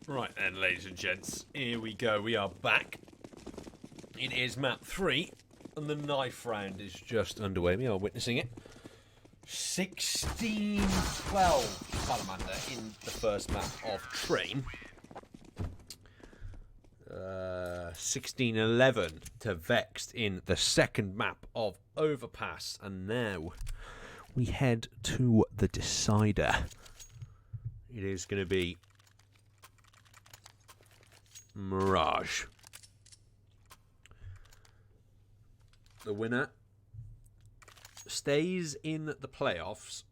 Right then, ladies and gents, here we go. We are back. It is map 3, and the knife round is just underway. We are witnessing it. 16-12 Salamander in the first map of Train. 16-11 to Vexed in the second map of Overpass. And now we head to the decider. It is going to be Mirage. The winner stays in the playoffs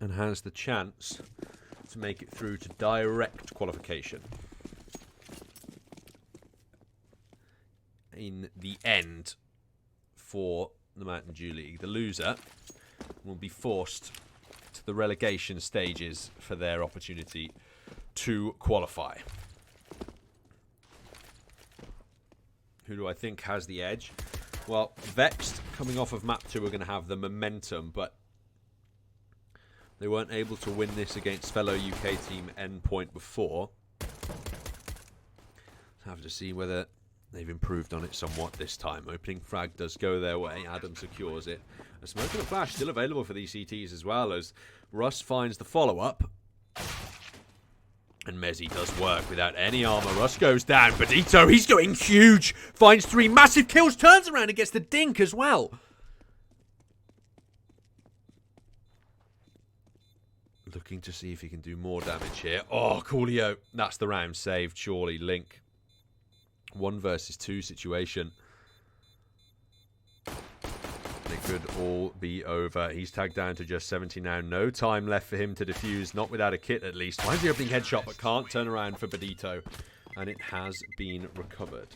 and has the chance to make it through to direct qualification in the end for the Mountain Dew League. The loser will be forced to the relegation stages for their opportunity to qualify. Who do I think has the edge? Well, Vexed, coming off of map 2, are going to have the momentum, but they weren't able to win this against fellow UK team Endpoint before. So have to see whether they've improved on it somewhat this time. Opening frag does go their way. Adam secures it. A smoke and a flash still available for these CTs as well, as Russ finds the follow-up. And Mezzi does work without any armor. Russ goes down. Badito, he's going huge. Finds 3 massive kills. Turns around and gets the dink as well. Looking to see if he can do more damage here. Oh, Coolio. That's the round saved, surely. Link. 1 versus 2 situation. It could all be over. He's tagged down to just 70 now. No time left for him to defuse. Not without a kit, at least. Finds the opening headshot, but can't turn around for Badito. And it has been recovered.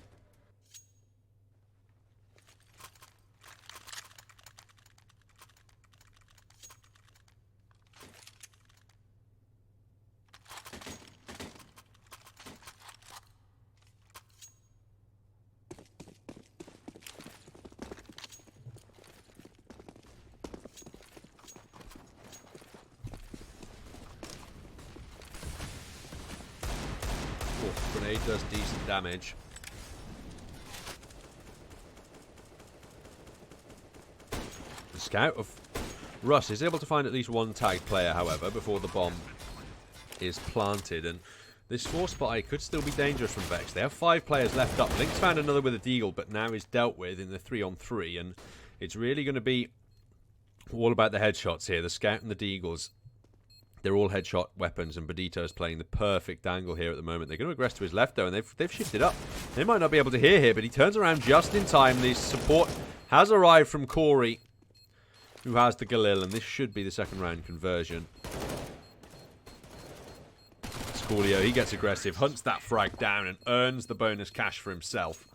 Grenade does decent damage. The scout of Russ is able to find at least 1 tagged player, however, before the bomb is planted. And this 4 spy could still be dangerous from Vex. They have 5 players left up. Link's found another with a deagle, but now is dealt with in the 3-on-3. And it's really going to be all about the headshots here. The scout and the deagles. They're all headshot weapons, and Badito's playing the perfect angle here at the moment. They're going to aggress to his left, though, and they've shifted up. They might not be able to hear here, but he turns around just in time. The support has arrived from Corey, who has the Galil, and this should be the second round conversion. Coolio, he gets aggressive, hunts that frag down, and earns the bonus cash for himself.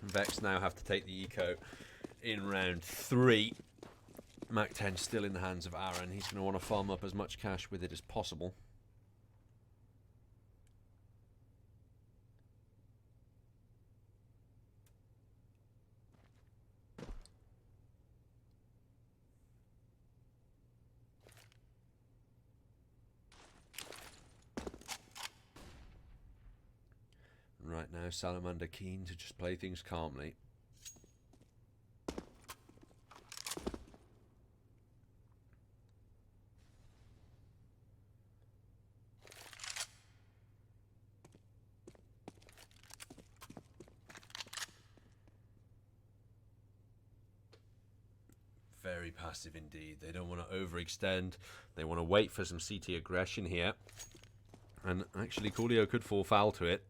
Vex now have to take the eco in round 3. Mac 10 still in the hands of Aaron. He's going to want to farm up as much cash with it as possible. Right now, Salamander keen to just play things calmly. Very passive indeed. They don't want to overextend. They want to wait for some CT aggression here. And actually, Coolio could fall foul to it.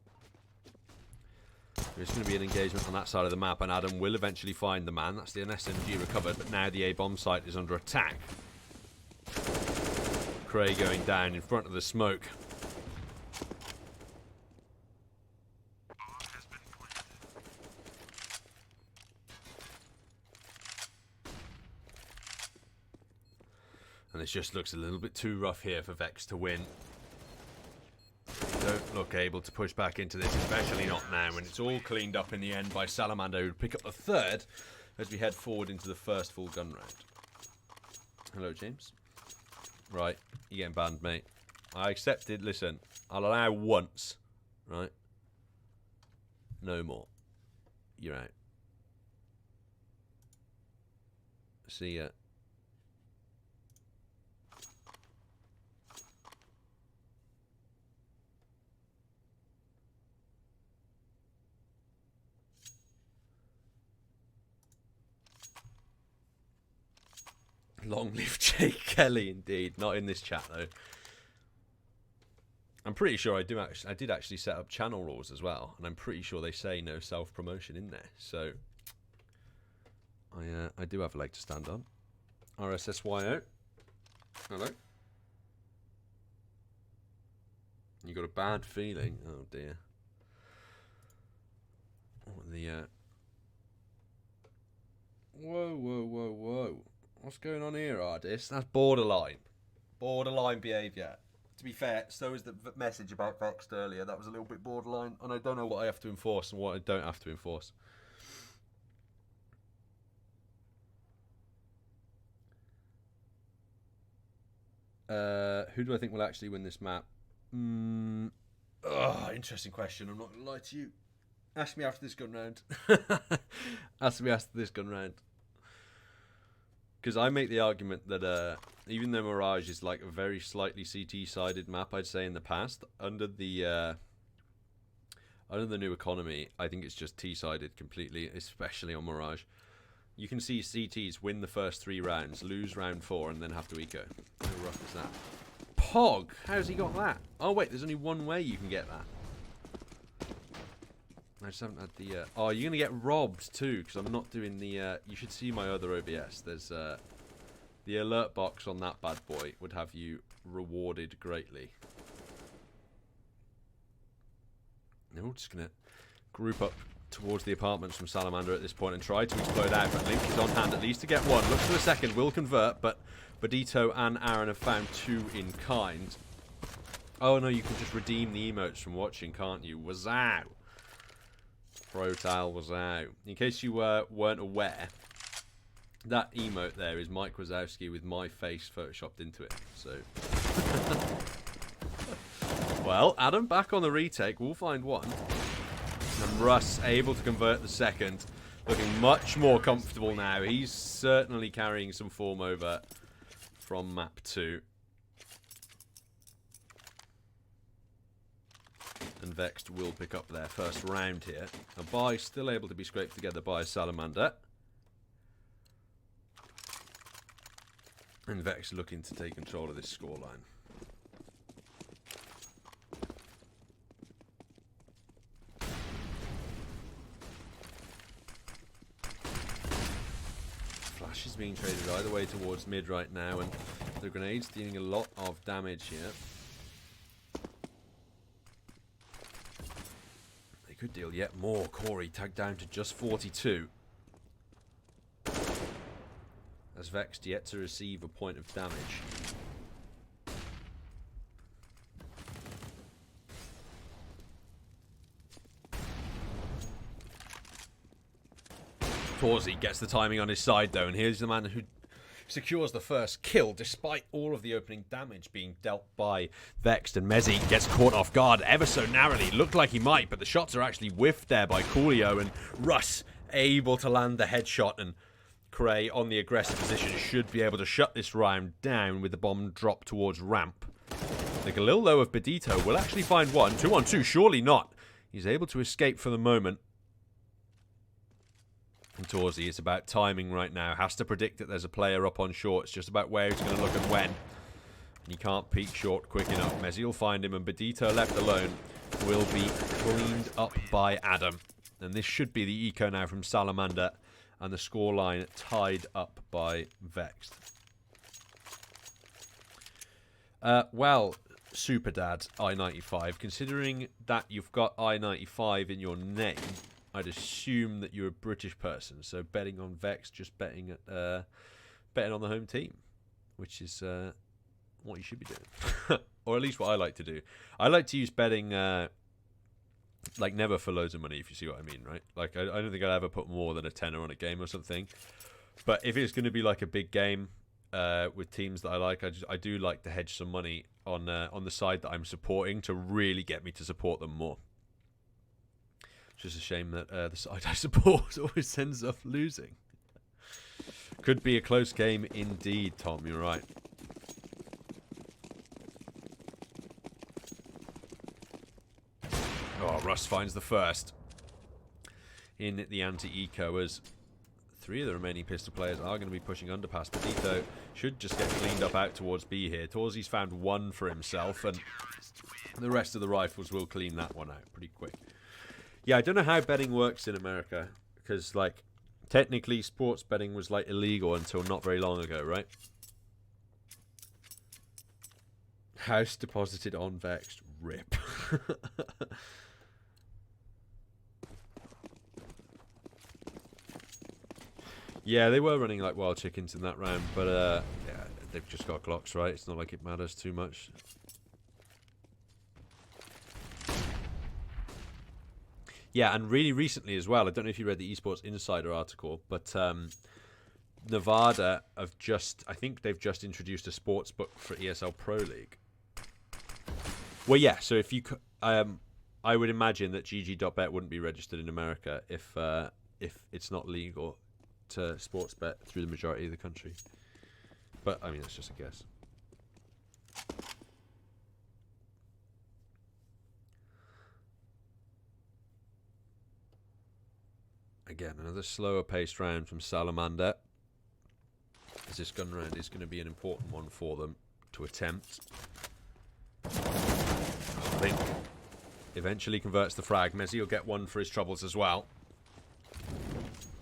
There's going to be an engagement on that side of the map, and Adam will eventually find the man. That's the SMG recovered, but now the A-bomb site is under attack. Cray going down in front of the smoke. And it just looks a little bit too rough here for Vexed to win. Don't look able to push back into this, especially not now when it's all cleaned up in the end by Salamander, who pick up the third as we head forward into the first full gun round. Hello, James. Right, you're getting banned, mate. I accepted. Listen, I'll allow once, right? No more. You're out. See ya. Long live Jake Kelly, indeed. Not in this chat though. I'm pretty sure I did actually set up channel rules as well, and I'm pretty sure they say no self-promotion in there. So I do have a leg to stand on. RSSYO. Hello. You got a bad feeling? Oh dear. What the Whoa, whoa, whoa, whoa. What's going on here, artist? That's borderline. Borderline behaviour. To be fair, so is the message about Vexed earlier. That was a little bit borderline, and I don't know what I have to enforce and what I don't have to enforce. Who do I think will actually win this map? Interesting question. I'm not going to lie to you. Ask me after this gun round. Ask me after this gun round. Because I make the argument that even though Mirage is like a very slightly CT-sided map, I'd say in the past, under the new economy, I think it's just T-sided completely, especially on Mirage. You can see CTs win the first 3 rounds, lose round 4, and then have to eco. How rough is that? Pog! How's he got that? Oh wait, there's only one way you can get that. I just haven't had the... Oh, you're going to get robbed too, because I'm not doing the... You should see my other OBS. There's... the alert box on that bad boy would have you rewarded greatly. No, just going to group up towards the apartments from Salamander at this point and try to explode out, but Link is on hand at least to get one. Looks for a second, will convert, but Bodito and Aaron have found 2 in kind. Oh no, you can just redeem the emotes from watching, can't you? Wazow! Frotal Wazow. In case you weren't aware, that emote there is Mike Wazowski with my face photoshopped into it. So, well, Adam back on the retake. We'll find one. And Russ able to convert the second, looking much more comfortable now. He's certainly carrying some form over from map 2. And Vexed will pick up their first round here. A buy still able to be scraped together by Salamander. And Vexed looking to take control of this scoreline. Flash is being traded either way towards mid right now, and the grenades dealing a lot of damage here. They could deal yet more. Corey tagged down to just 42. As Vexed yet to receive a point of damage. Torzy gets the timing on his side though, and here's the man who secures the first kill despite all of the opening damage being dealt by Vexed, and Mezzi gets caught off guard ever so narrowly. Looked like he might, but the shots are actually whiffed there by Coolio, and Russ able to land the headshot, and Cray on the aggressive position should be able to shut this round down with the bomb drop towards ramp. The Galileo of Bedito will actually find one. 2 on 2, surely not. He's able to escape for the moment. And Torzy, it's about timing right now. Has to predict that there's a player up on short. It's just about where he's going to look and when. And he can't peek short quick enough. Mezzi will find him, and Bedito left alone will be cleaned up by Adam. And this should be the eco now from Salamander. And the scoreline tied up by Vexed. Well, Super Dad I-95, considering that you've got I-95 in your name, I'd assume that you're a British person. So betting on Vexed, just betting on the home team. which is what you should be doing. Or at least what I like to do. I like to use betting, like, never for loads of money, if you see what I mean, right? Like, I don't think I'll ever put more than a tenner on a game or something. But if it's going to be like a big game with teams that I like, I do like to hedge some money on the side that I'm supporting to really get me to support them more. It's just a shame that the side I support always ends up losing. Could be a close game indeed, Tom. You're right. Oh, Russ finds the first in the anti-eco as 3 of the remaining pistol players are going to be pushing underpass. Petito should just get cleaned up out towards B here. Torzi's found 1 for himself, and the rest of the rifles will clean that one out pretty quick. Yeah, I don't know how betting works in America, because, like, technically sports betting was, like, illegal until not very long ago, right? House deposited on Vexed. Rip. Yeah, they were running like wild chickens in that round, but yeah, they've just got Glocks, right? It's not like it matters too much. Yeah, and really recently as well, I don't know if you read the Esports Insider article, but Nevada have just, I think they've just introduced a sports book for ESL Pro League. Well, yeah, so if you, I would imagine that GG.bet wouldn't be registered in America if it's not legal to sports bet through the majority of the country. But, I mean, that's just a guess. Again, another slower paced round from Salamander, as this gun round is going to be an important one for them to attempt. Link eventually converts the frag. Messi will get 1 for his troubles as well.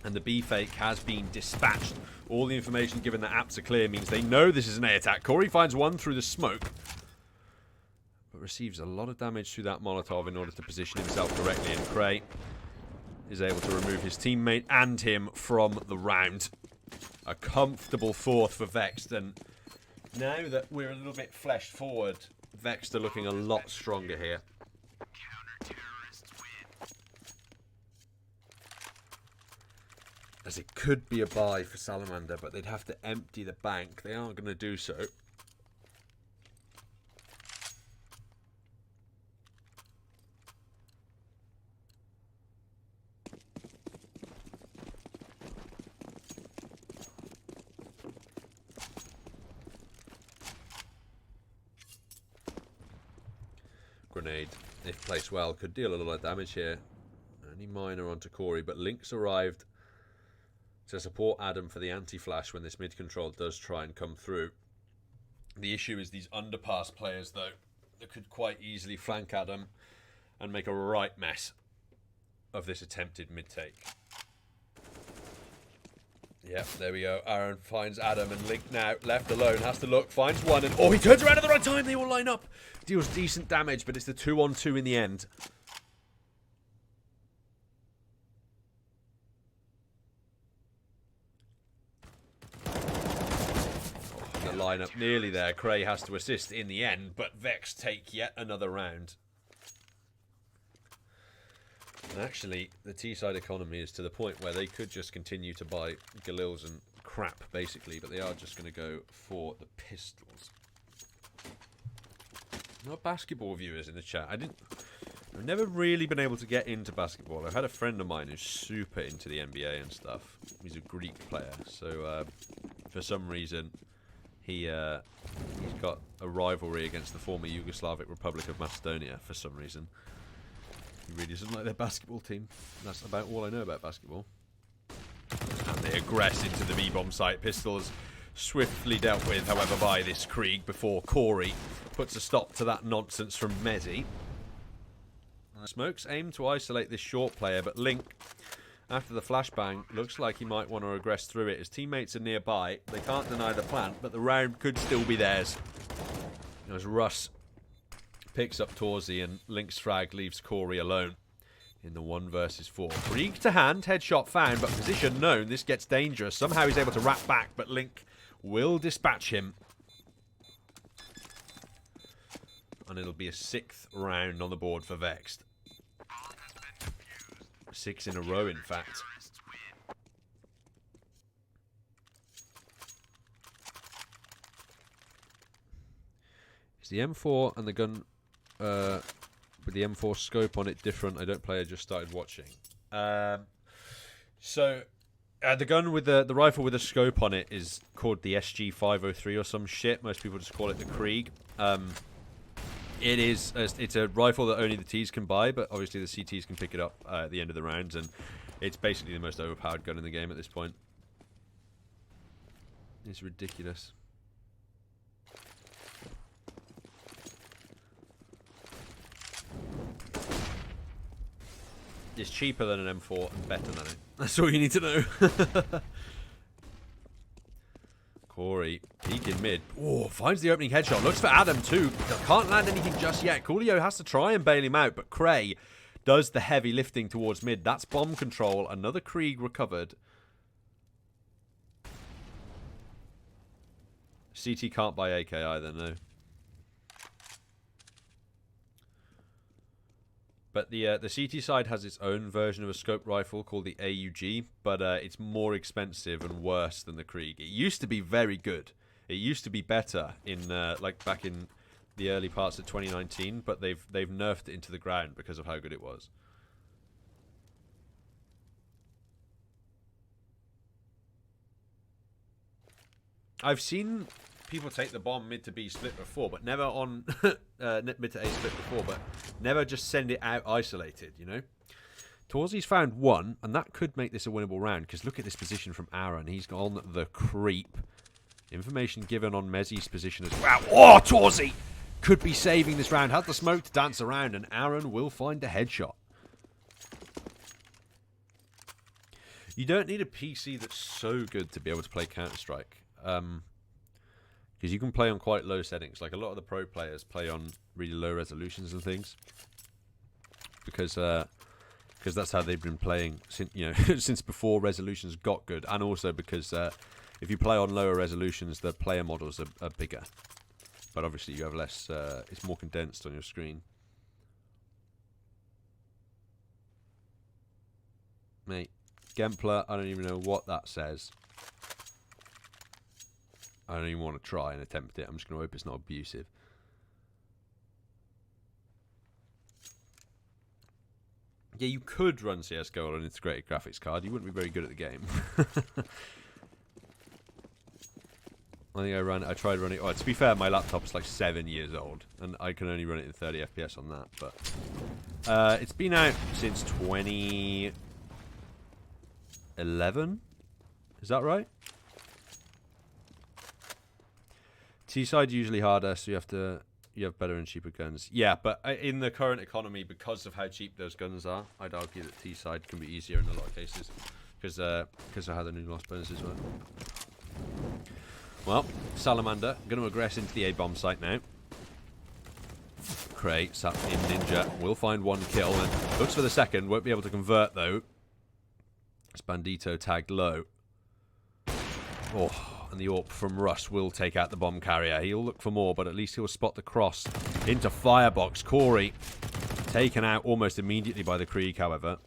And the B fake has been dispatched. All the information given that apps are clear means they know this is an A attack. Corey finds 1 through the smoke, but receives a lot of damage through that Molotov in order to position himself correctly. And Cray is able to remove his teammate and him from the round. A comfortable 4th for Vexed. And now that we're a little bit fleshed forward, Vexed are looking a lot stronger here. As it could be a buy for Salamander, but they'd have to empty the bank. They aren't going to do so. Grenade, if placed well, could deal a lot of damage here. Only minor onto Corey, but Link's arrived to support Adam for the anti-flash when this mid-control does try and come through. The issue is these underpass players, though, that could quite easily flank Adam and make a right mess of this attempted mid-take. Yep, there we go. Aaron finds Adam, and Link now left alone, has to look, finds 1, and oh, he turns around at the right time. They all line up. Deals decent damage, but it's the 2-on-2 in the end. Lineup nearly there. Cray has to assist in the end, but Vex take yet another round. And actually, the T-side economy is to the point where they could just continue to buy Galils and crap, basically, but they are just going to go for the pistols. No basketball viewers in the chat. I've never really been able to get into basketball. I've had a friend of mine who's super into the NBA and stuff. He's a Greek player, so for some reason he's got a rivalry against the former Yugoslavic Republic of Macedonia for some reason. He really doesn't like their basketball team. That's about all I know about basketball. And they aggress into the B-bomb site. Pistols swiftly dealt with, however, by this Krieg before Corey puts a stop to that nonsense from Messi. Smokes aim to isolate this short player, but Link, after the flashbang, looks like he might want to aggress through it. His teammates are nearby. They can't deny the plant, but the round could still be theirs. As Russ picks up Torzi and Link's frag leaves Corey alone in the 1 versus 4. Krieg to hand, headshot found, but position known. This gets dangerous. Somehow he's able to wrap back, but Link will dispatch him And it'll be a 6th round on the board for Vexed. 6 in a row, in fact. Is the M4 and the gun with the M4 scope on it different? I don't play, I just started watching. The gun with the rifle with a scope on it is called the SG-503 or some shit. Most people just call it the Krieg. It's a rifle that only the Ts can buy, but obviously the CTs can pick it up at the end of the rounds, and it's basically the most overpowered gun in the game at this point. It's ridiculous. It's cheaper than an M4 and better than it. That's all you need to know. Corey, peeking mid. Oh, finds the opening headshot. Looks for Adam too. Can't land anything just yet. Coolio has to try and bail him out, but Cray does the heavy lifting towards mid. That's bomb control. Another Krieg recovered. CT can't buy AK either, no. But the CT side has its own version of a scope rifle called the AUG, but it's more expensive and worse than the Krieg. It used to be very good. It used to be better in like back in the early parts of 2019, but they've nerfed it into the ground because of how good it was. I've seen people take the bomb mid to B split before, but never on mid to A split before, but never just send it out isolated, you know? Torzy's found one, and that could make this a winnable round, because look at this position from Aaron. He's on the creep. Information given on Mezzi's position as well. Oh, Torzy could be saving this round. Had the smoke to dance around, and Aaron will find a headshot. You don't need a PC that's so good to be able to play Counter-Strike. Because you can play on quite low settings. Like a lot of the pro players play on really low resolutions and things. Because that's how they've been playing since, you know, since before resolutions got good. And also because if you play on lower resolutions, the player models are bigger. But obviously you have less, it's more condensed on your screen. Mate, Gempler, I don't even know what that says. I don't even want to try and attempt it. I'm just going to hope it's not abusive. Yeah, you could run CSGO on an integrated graphics card. You wouldn't be very good at the game. I think I tried running... Oh, to be fair, my laptop is like 7 years old. And I can only run it in 30 FPS on that. But it's been out since 2011. Is that right? T-side usually harder, so you have better and cheaper guns. Yeah, but in the current economy, because of how cheap those guns are, I'd argue that T-side can be easier in a lot of cases, because of how the new loss bonuses work. Well, Salamander going to aggress into the A-bomb site now. Cray, sat in Ninja, will find one kill and looks for the second. Won't be able to convert though. It's Bandito tagged low. Oh. And the AWP from Russ will take out the bomb carrier. He'll look for more, but at least he'll spot the cross into Firebox. Corey taken out almost immediately by the Krieg, however.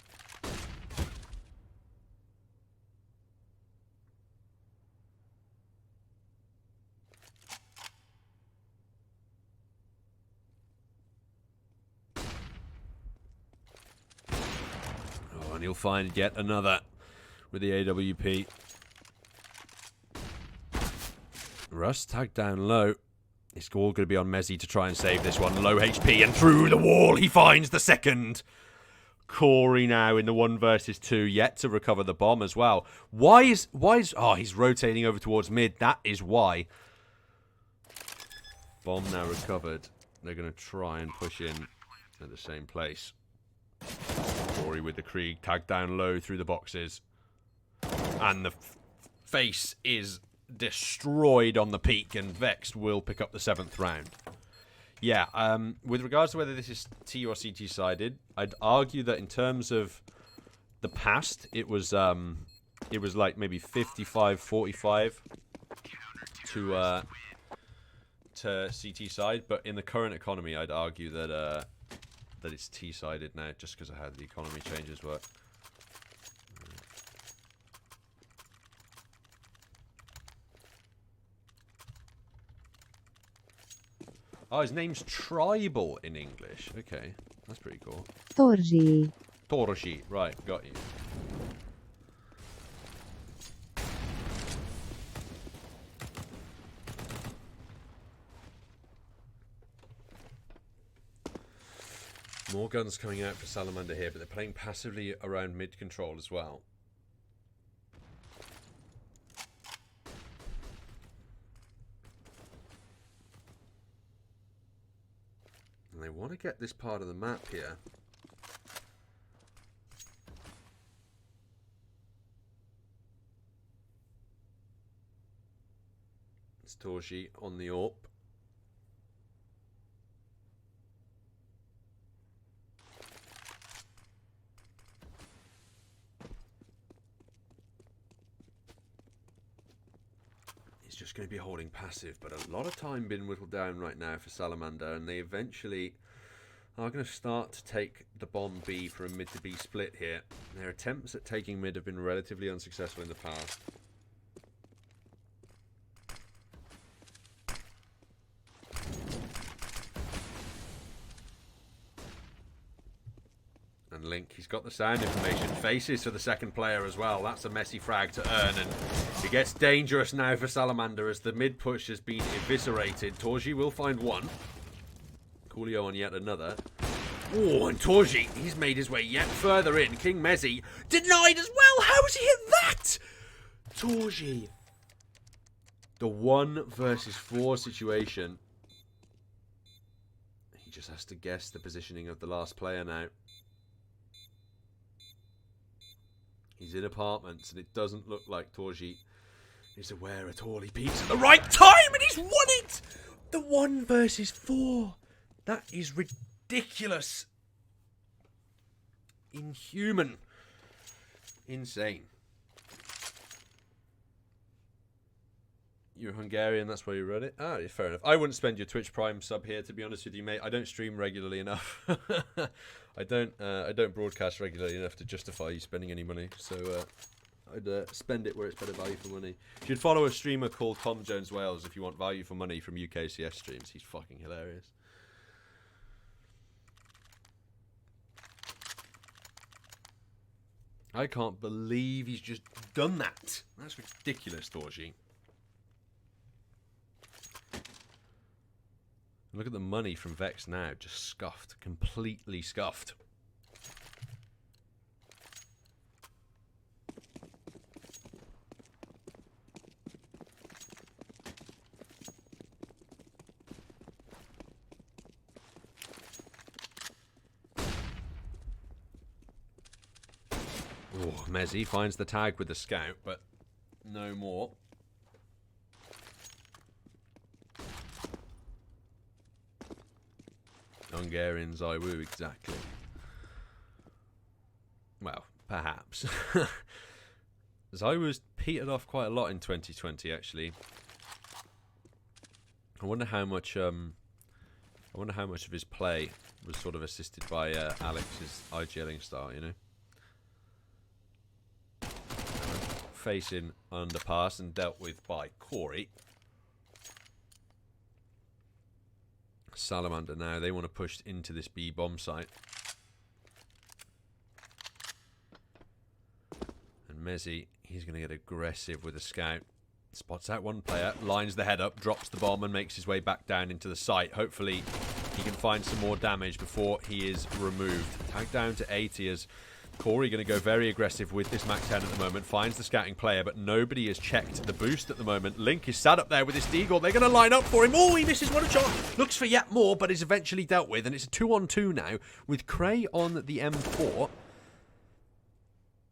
Oh, and he'll find yet another with the AWP. Russ tagged down low. It's all going to be on Mezzi to try and save this one. Low HP and through the wall he finds the second. Corey now in the 1 versus 2, yet to recover the bomb as well. Why is oh, he's rotating over towards mid. That is why. Bomb now recovered. They're going to try and push in at the same place. Corey with the Krieg tagged down low through the boxes. And the face is destroyed on the peak, and Vexed will pick up the 7th round. Yeah, with regards to whether this is T or CT sided, I'd argue that in terms of the past, it was like maybe 55-45 to to CT side, but in the current economy, I'd argue that that it's T-sided now, just because of how the economy changes work. Oh, his name's Tribal in English. Okay, that's pretty cool. Torji. Torji, right, got you. More guns coming out for Salamander here, but they're playing passively around mid-control as well. And they want to get this part of the map here. It's Torji on the AWP. Just going to be holding passive, but a lot of time being whittled down right now for Salamander, and they eventually are going to start to take the bomb B for a mid to B split here. Their attempts at taking mid have been relatively unsuccessful in the past. And Link, he's got the sound information. Faces for the second player as well. That's a messy frag to earn, and it gets dangerous now for Salamander as the mid push has been eviscerated. Torji will find one. Coolio on yet another. Oh, and Torji, he's made his way yet further in. King Mezzi denied as well. How has he hit that? Torji. The 1 versus 4 situation. He just has to guess the positioning of the last player now. He's in apartments, and it doesn't look like Torji is aware at all. He peeks at the right time, and he's won it! The 1 versus 4. That is ridiculous. Inhuman. Insane. You're Hungarian, that's why you wrote it? Ah, yeah, fair enough. I wouldn't spend your Twitch Prime sub here, to be honest with you, mate. I don't stream regularly enough. I don't broadcast regularly enough to justify you spending any money. So I'd spend it where it's better value for money. You should follow a streamer called Tom Jones Wales if you want value for money from UKCS streams. He's fucking hilarious. I can't believe he's just done that. That's ridiculous, Torji. Look at the money from Vexed now, just scuffed, completely scuffed. Oh, Mezzi finds the tag with the scout, but no more. Hungarians, I woo, exactly. Well, perhaps. Zywoo's petered off quite a lot in 2020, actually. I wonder how much of his play was sort of assisted by Alex's IGLing style, you know. Facing underpass and dealt with by Corey. Salamander now, they want to push into this B bomb site. And Mezzi, he's going to get aggressive with a scout. Spots out one player, lines the head up, drops the bomb and makes his way back down into the site. Hopefully he can find some more damage before he is removed. Tag down to 80 as Corey going to go very aggressive with this Mac 10 at the moment. Finds the scouting player, but nobody has checked the boost at the moment. Link is sat up there with his Deagle. They're going to line up for him. Oh, he misses one shot. Looks for yet more, but is eventually dealt with. And it's a 2-on-2 now with Cray on the M4.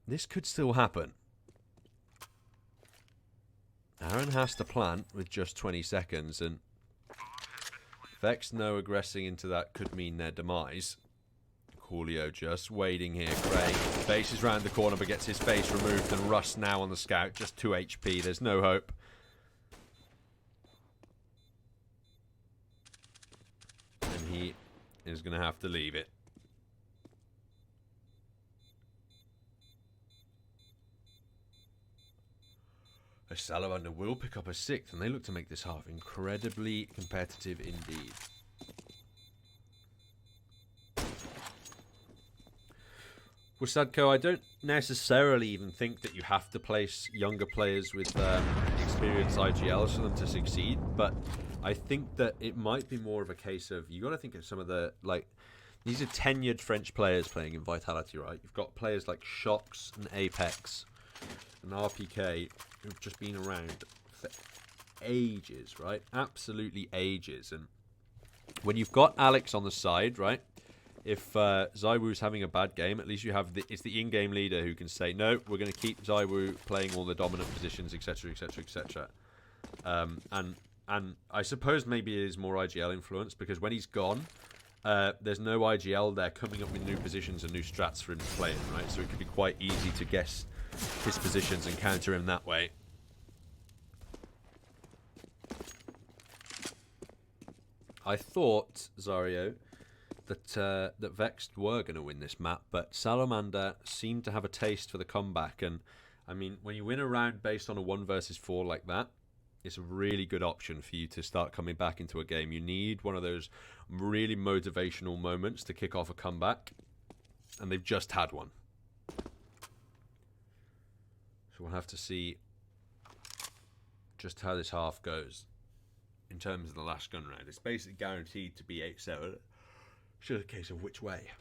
This could still happen. Aaron has to plant with just 20 seconds. And Vex no aggressing into that could mean their demise. Coolio just waiting here. Cray faces round the corner but gets his face removed, and Russ now on the scout, just 2 HP. There's no hope. he is going to have to leave it. A Salamander will pick up a 6th, and they look to make this half incredibly competitive indeed. With Sadko, I don't necessarily even think that you have to place younger players with experienced IGLs for them to succeed, but I think that it might be more of a case of, you got to think of some of the, like, these are tenured French players playing in Vitality, right? You've got players like Shox and Apex and RPK who've just been around for ages, right? Absolutely ages. And when you've got Alex on the side, right? If Zywoo's having a bad game, at least you have it's the in-game leader who can say, no, we're going to keep Zywoo playing all the dominant positions, etc., etc., etc. And I suppose maybe it is more IGL influence, because when he's gone, there's no IGL there coming up with new positions and new strats for him to play in, right? So it could be quite easy to guess his positions and counter him that way. I thought, Zario, that Vexed were going to win this map, but Salamander seemed to have a taste for the comeback. And I mean, when you win a round based on a 1 versus 4 like that, it's a really good option for you to start coming back into a game. You need one of those really motivational moments to kick off a comeback, and they've just had one. So we'll have to see just how this half goes in terms of the last gun round. It's basically guaranteed to be 8-7. It's just a case of which way.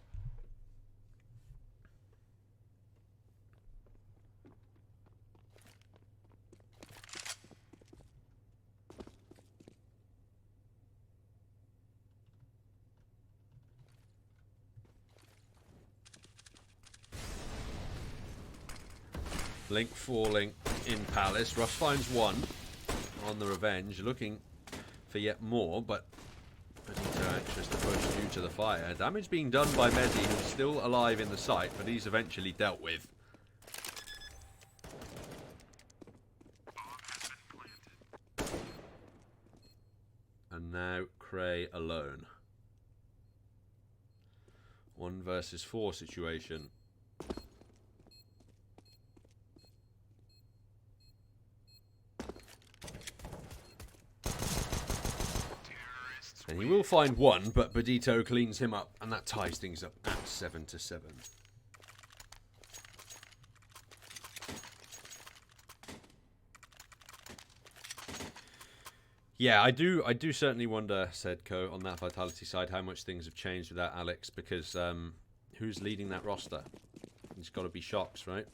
Link falling in Palace. Russ finds 1 on the revenge, looking for yet more, but Benito anxious to push due to the fire. Damage being done by Mezzi, who's still alive in the site, but he's eventually dealt with. And now Cray alone. 1 versus 4 situation. And he will find 1, but Benito cleans him up, and that ties things up at 7-7. Yeah, I do certainly wonder, said Co, on that Vitality side, how much things have changed without Alex, because who's leading that roster? It's got to be Shox, right?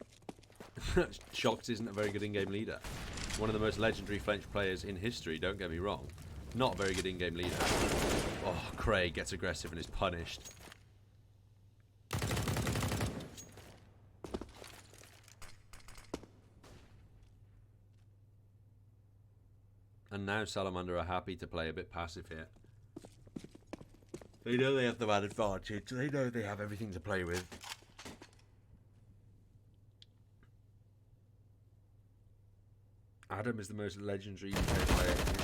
Shox isn't a very good in-game leader. One of the most legendary French players in history, don't get me wrong. Not a very good in-game leader. Oh, Craig gets aggressive and is punished. And now Salamander are happy to play a bit passive here. They know they have the man advantage. They know they have everything to play with. Adam is the most legendary UK player in history.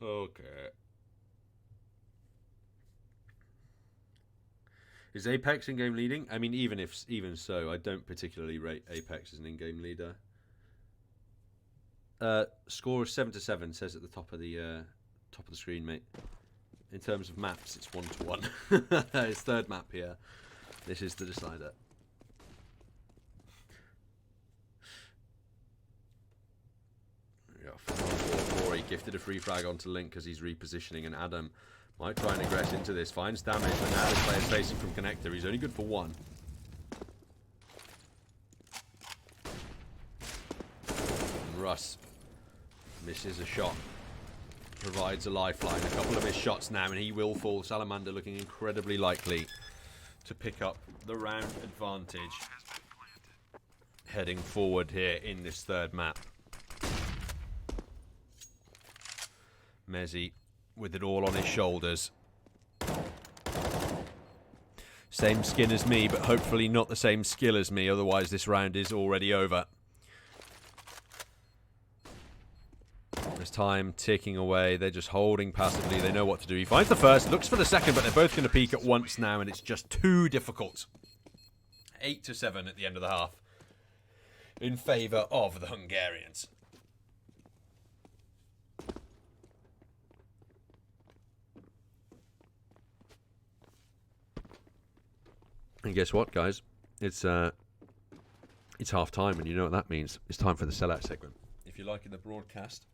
Okay. Is Apex in-game leading? I mean, even so, I don't particularly rate Apex as an in-game leader. Score of 7-7 says at the top of the screen, mate. In terms of maps, it's 1-1. It's third map here. This is the decider. He gifted a free frag onto Link because he's repositioning, and Adam might try and aggress into this. Finds damage, but now this player's facing from connector. He's only good for 1. And Russ misses a shot. Provides a lifeline. A couple of his shots now, and he will fall. Salamander looking incredibly likely to pick up the round advantage. Heading forward here in this third map. Mezzi with it all on his shoulders. Same skin as me, but hopefully not the same skill as me, otherwise this round is already over. There's time ticking away. They're just holding passively. They know what to do. He finds the first, looks for the second, but they're both going to peek at once now, and it's just too difficult. 8-7 at the end of the half in favour of the Hungarians. And guess what, guys? It's half time, and you know what that means. It's time for the sellout segment. If you're liking the broadcast,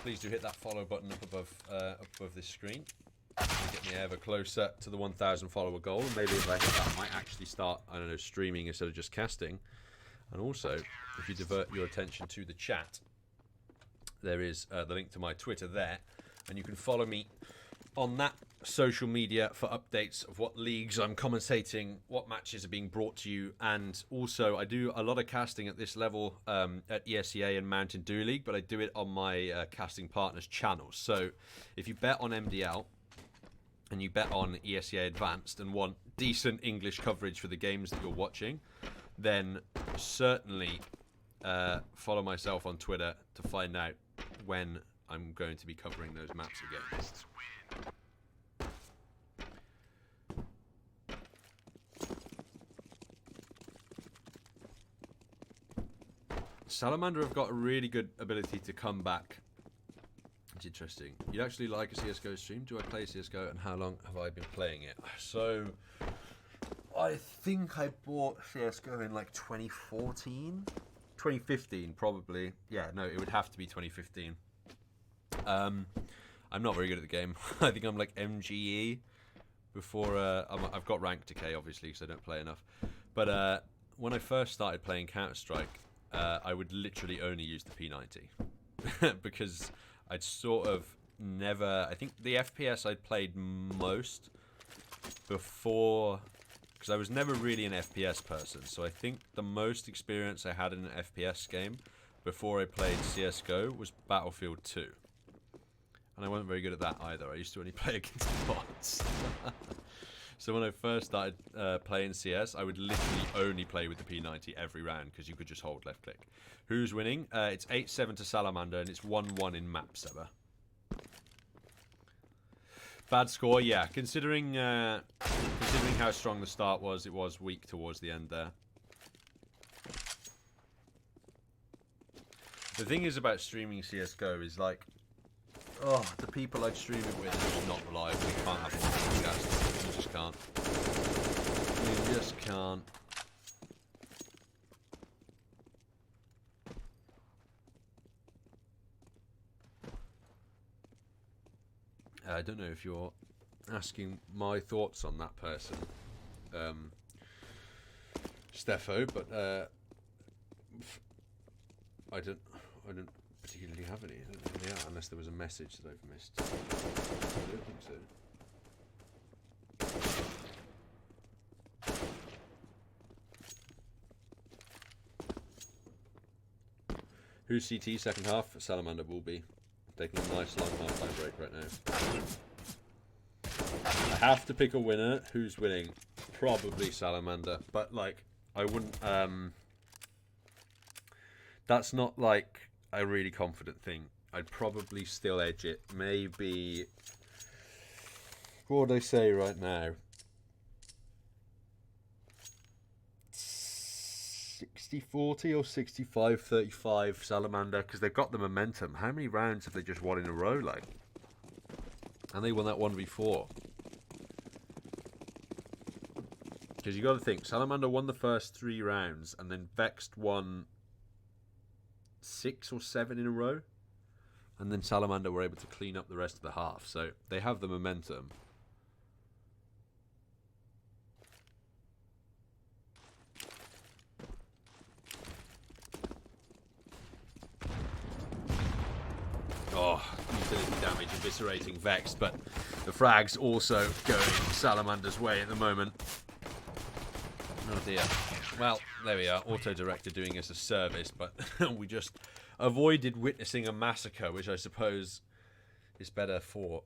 please do hit that follow button up above this screen. Get me ever closer to the 1,000 follower goal. And maybe if I hit that, I might actually start, I don't know, streaming instead of just casting. And also, if you divert your attention to the chat, there is the link to my Twitter there, and you can follow me on that social media for updates of what leagues I'm commentating, what matches are being brought to you, and also I do a lot of casting at this level at ESEA and Mountain Dew League, but I do it on my casting partners' channels. So if you bet on MDL and you bet on ESEA Advanced and want decent English coverage for the games that you're watching, then certainly follow myself on Twitter to find out when I'm going to be covering those maps again. Salamander have got a really good ability to come back. It's interesting. You'd actually like a CSGO stream? Do I play CSGO, and how long have I been playing it? So, I think I bought CSGO in like 2014? 2015, probably. Yeah, no, it would have to be 2015. I'm not very good at the game. I think I'm like MGE before... I've got rank decay, obviously, because I don't play enough. But when I first started playing Counter-Strike, I would literally only use the P90 because I'd sort of never... I think the FPS I'd played most before... Because I was never really an FPS person, so I think the most experience I had in an FPS game before I played CSGO was Battlefield 2. And I wasn't very good at that either. I used to only play against bots. So when I first started playing CS, I would literally only play with the P90 every round because you could just hold left click. Who's winning? It's 8-7 to Salamander, and it's 1-1 in map server. Bad score, yeah. Considering how strong the start was, it was weak towards the end there. The thing is about streaming CSGO is like, oh, the people I'd stream it with are just not reliable. You can't have one podcast. You just can't. You just can't. I don't know if you're asking my thoughts on that person, Steffo, but I don't particularly have any. I don't think they are, unless there was a message that I've missed. I don't think so. Who's CT second half? Salamander will be taking a nice long half-time break right now. I have to pick a winner. Who's winning? Probably Salamander, but like I wouldn't. That's not like a really confident thing. I'd probably still edge it. Maybe. What would I say right now? 60-40 or 65-35 Salamander, because they've got the momentum. How many rounds have they just won in a row, like? And they won that one before. Because you got to think, Salamander won the first 3 rounds, and then Vexed won 6 or 7 in a row, and then Salamander were able to clean up the rest of the half. So they have the momentum. Oh, utility damage eviscerating Vexed, but the frag's also going Salamander's way at the moment. Oh dear. Well, there we are. Auto-director doing us a service, but we just avoided witnessing a massacre, which I suppose is better for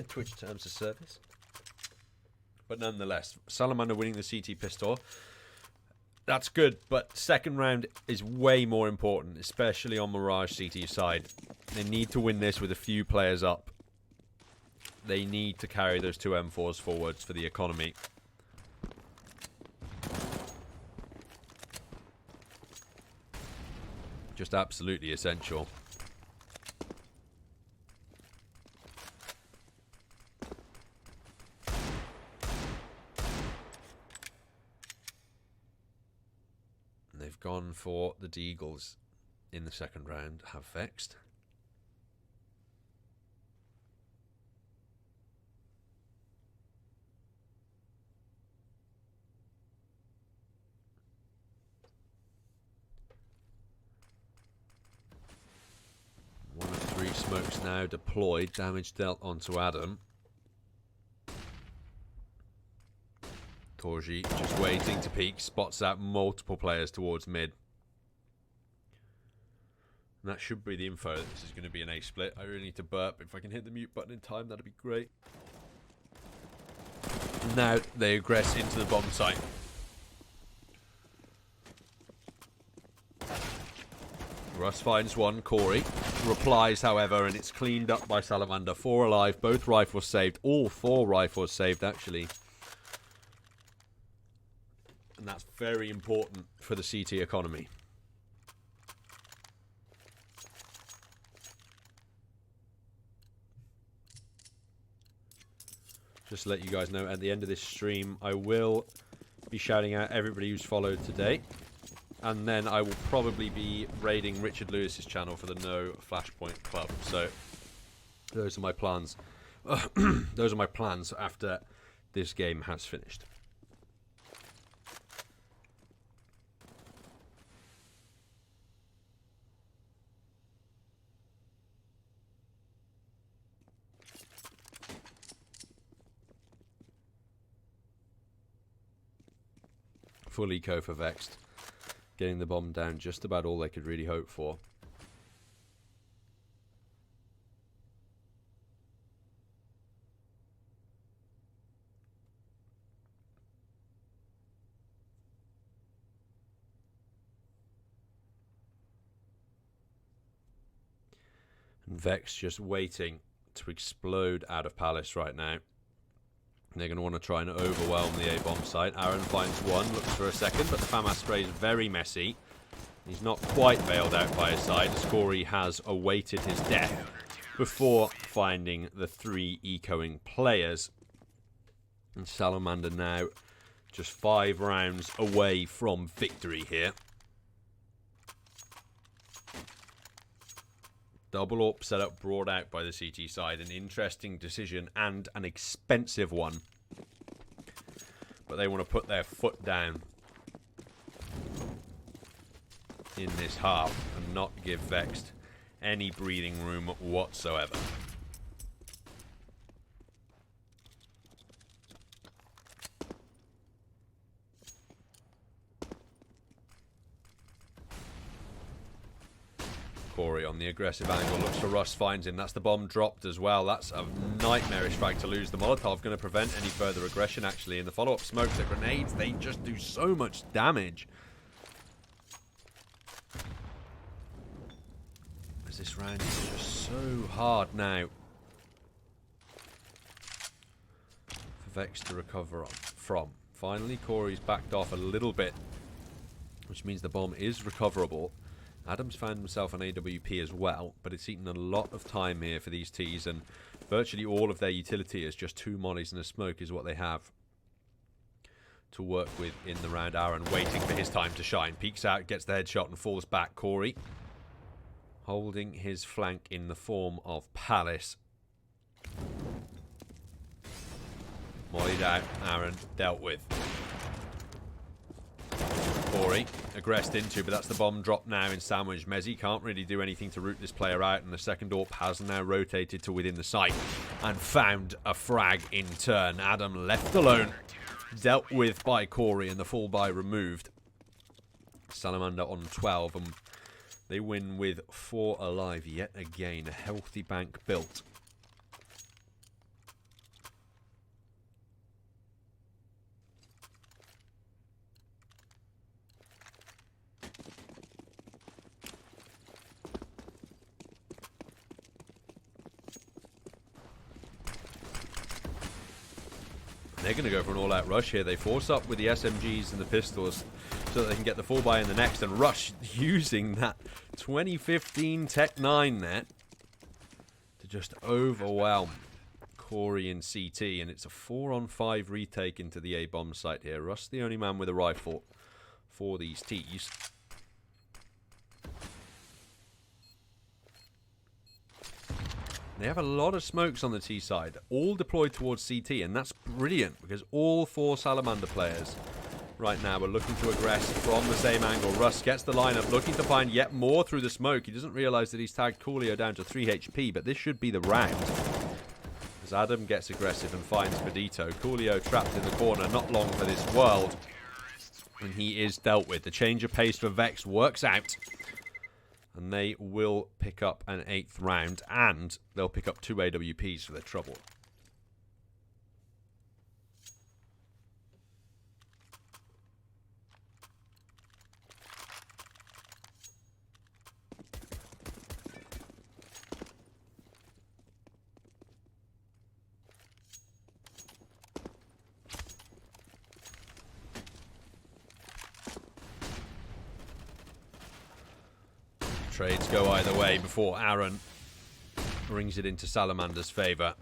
Twitch terms of service. But nonetheless, Salamander winning the CT pistol. That's good, but second round is way more important, especially on Mirage CT's side. They need to win this with a few players up. They need to carry those two M4s forwards for the economy. Just absolutely essential. And they've gone for the Deagles in the second round, have Vexed. One of three smokes now deployed. Damage dealt onto Adam. Torji just waiting to peek. Spots out multiple players towards mid. And that should be the info that this is going to be an A split. I really need to burp. If I can hit the mute button in time, that'd be great. Now they aggress into the bomb site. Russ finds one. Corey replies, however, and it's cleaned up by Salamander. 4 alive. Both rifles saved. All 4 rifles saved, actually. And that's very important for the CT economy. Just to let you guys know, at the end of this stream, I will be shouting out everybody who's followed today. And then I will probably be raiding Richard Lewis's channel for the No Flashpoint Club. So those are my plans. Those are my plans after this game has finished. Full eco for Vexed. Getting the bomb down, just about all they could really hope for. And Vex just waiting to explode out of Palace right now. They're going to want to try and overwhelm the A-bomb site. Aaron finds one, looks for a second, but the FAMAS spray is very messy. He's not quite bailed out by his side, as Corey has awaited his death before finding the 3 ecoing players. And Salamander now just 5 rounds away from victory here. Double AWP setup brought out by the CT side. An interesting decision and an expensive one. But they want to put their foot down in this half and not give Vexed any breathing room whatsoever. Corey on the aggressive angle, looks for Russ, finds him. That's the bomb dropped as well. That's a nightmarish frag to lose. The Molotov going to prevent any further aggression, actually. In the follow-up smokes, the grenades, they just do so much damage. As this round is just so hard now for Vex to recover from. Finally, Corey's backed off a little bit, which means the bomb is recoverable. Adam's found himself an AWP as well, but it's eaten a lot of time here for these T's, and virtually all of their utility is just 2 mollies and a smoke is what they have to work with in the round. Aaron waiting for his time to shine. Peeks out, gets the headshot and falls back. Corey holding his flank in the form of Palace. Mollied out, Aaron dealt with. Corey aggressed into, but that's the bomb drop now in sandwich. Mezzi can't really do anything to root this player out, and the second AWP has now rotated to within the site and found a frag in turn. Adam left alone, dealt with by Corey, and the full buy removed. Salamander on 12, and they win with 4 alive yet again. A healthy bank built. they're going to go for an all-out rush here. They force up with the SMGs and the pistols so that they can get the full buy in the next, and rush using that 2015 Tech 9 there to just overwhelm Corey in CT, and it's a 4-on-5 retake into the A-bomb site here. Russ the only man with a rifle for these T's. They have a lot of smokes on the T side, all deployed towards CT, and that's brilliant because all 4 Salamander players right now are looking to aggress from the same angle. Russ gets the lineup, looking to find yet more through the smoke. He doesn't realize that he's tagged Coolio down to 3 HP, but this should be the round. As Adam gets aggressive and finds Pedito. Coolio trapped in the corner, not long for this world. And he is dealt with. The change of pace for Vexed works out. And they will pick up an 8th round, and they'll pick up 2 AWPs for their trouble. Trades go either way before Aaron brings it into Salamander's favor.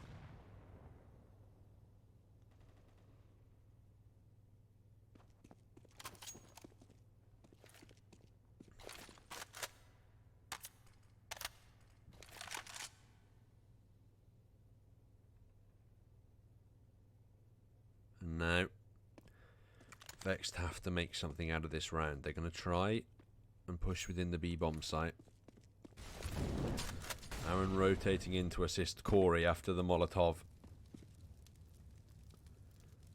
And now Vexed have to make something out of this round. They're going to try and push within the B-bomb site. Aaron rotating in to assist Corey after the Molotov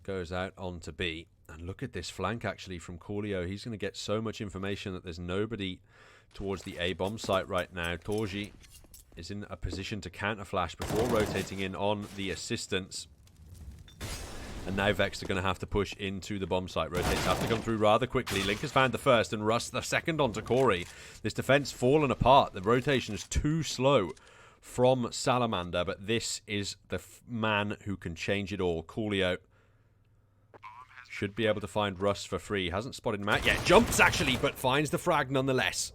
goes out onto B. And look at this flank actually from Coolio. He's going to get so much information that there's nobody towards the A-bomb site right now. Torji is in a position to counter flash before rotating in on the assistants. And now Vexed are going to have to push into the bomb site. Rotates have to come through rather quickly. Link has found the first and Russ the second onto Corey. This defense fallen apart. The rotation is too slow from Salamander, but this is the man who can change it all. Coolio should be able to find Russ for free. Hasn't spotted him out yet. Jumps actually, but finds the frag nonetheless.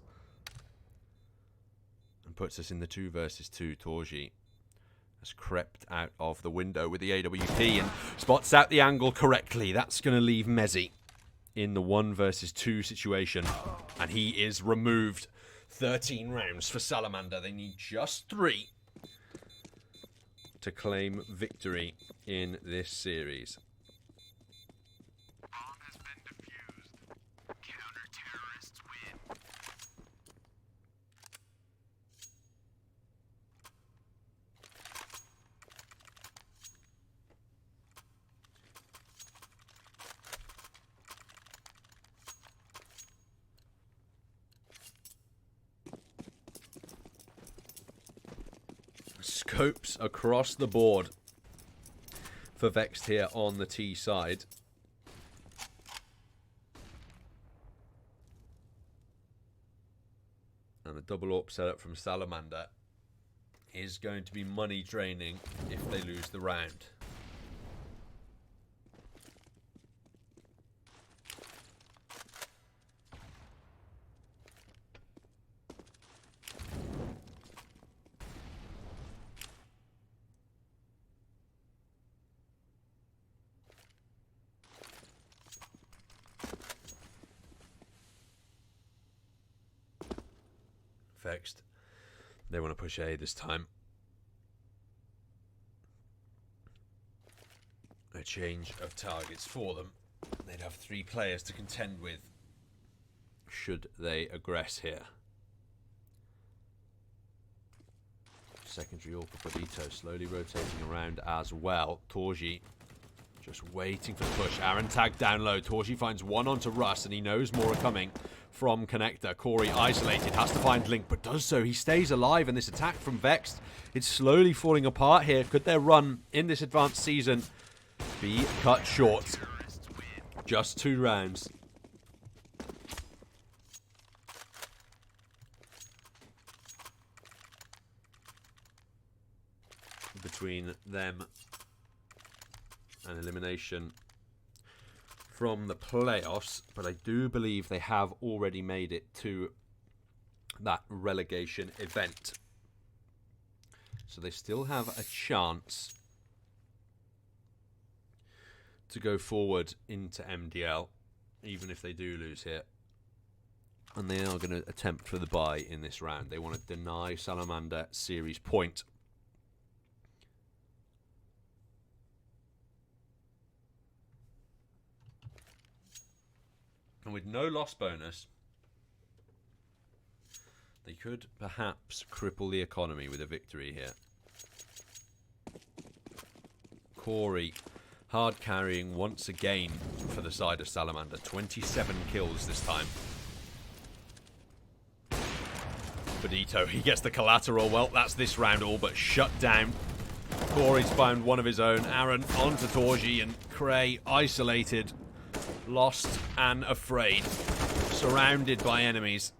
And puts us in the 2 versus 2. Torji has crept out of the window with the AWP and spots out the angle correctly. That's going to leave Mezzi in the 1 versus 2 situation. And he is removed. 13 rounds for Salamander. They need just 3 to claim victory in this series. Bomb has been defused. Counter-terrorists win. Scopes across the board for Vexed here on the T side. And the double AWP setup from Salamander is going to be money draining if they lose the round. Vexed, they want to push A this time. A change of targets for them. They'd have 3 players to contend with should they aggress here. Secondary AWP for Pedito, slowly rotating around as well. Torji just waiting for the push. Aaron tagged down low. Torji finds 1 onto Russ, and he knows more are coming from Connector. Corey isolated, has to find Link, but does so. He stays alive, and this attack from Vexed, it's slowly falling apart here. Could their run in this advanced season be cut short? Just 2 rounds. Between them an elimination from the playoffs, but I do believe they have already made it to that relegation event. So they still have a chance to go forward into MDL, even if they do lose here. And they are going to attempt for the bye in this round. They want to deny Salamander series point. And with no loss bonus, they could perhaps cripple the economy with a victory here. Corey hard carrying once again for the side of Salamander. 27 kills this time. Benito, he gets the collateral. Well, that's this round all but shut down. Corey's found one of his own. Aaron onto Torji, and Cray isolated, lost and afraid. Surrounded by enemies.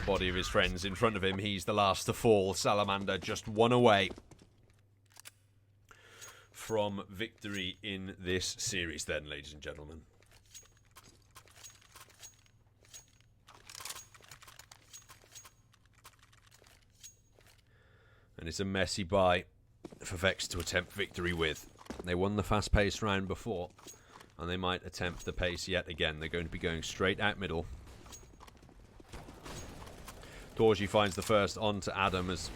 Body of his friends in front of him. He's the last to fall. Salamander just one away from victory in this series then, ladies and gentlemen. And it's a messy bye for Vexed to attempt victory with. They won the fast-paced round before, and they might attempt the pace yet again. They're going to be going straight out middle. Torji finds the first on to Adam as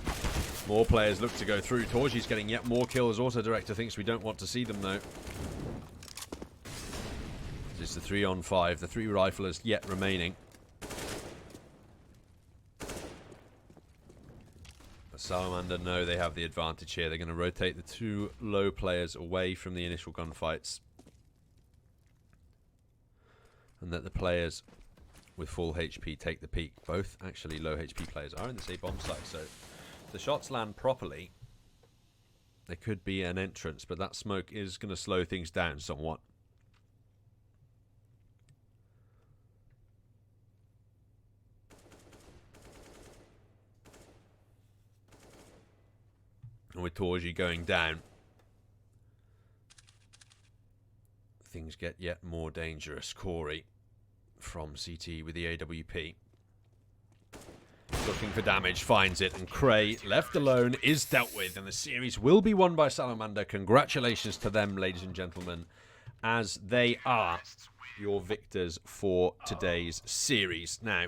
more players look to go through. Torji's getting yet more kills. Auto Director thinks we don't want to see them though. It's the 3-on-5. The 3 riflers yet remaining. But Salamander know they have the advantage here. They're going to rotate the 2 low players away from the initial gunfights. And let the players with full HP take the peak. Both actually low HP players are in the same bomb site, so if the shots land properly, there could be an entrance, but that smoke is going to slow things down somewhat. And with Torji going down, things get yet more dangerous. Corey from CT with the AWP. Looking for damage, finds it, and Cray, left alone, is dealt with, and the series will be won by Salamander. Congratulations to them, ladies and gentlemen, as they are your victors for today's series. Now,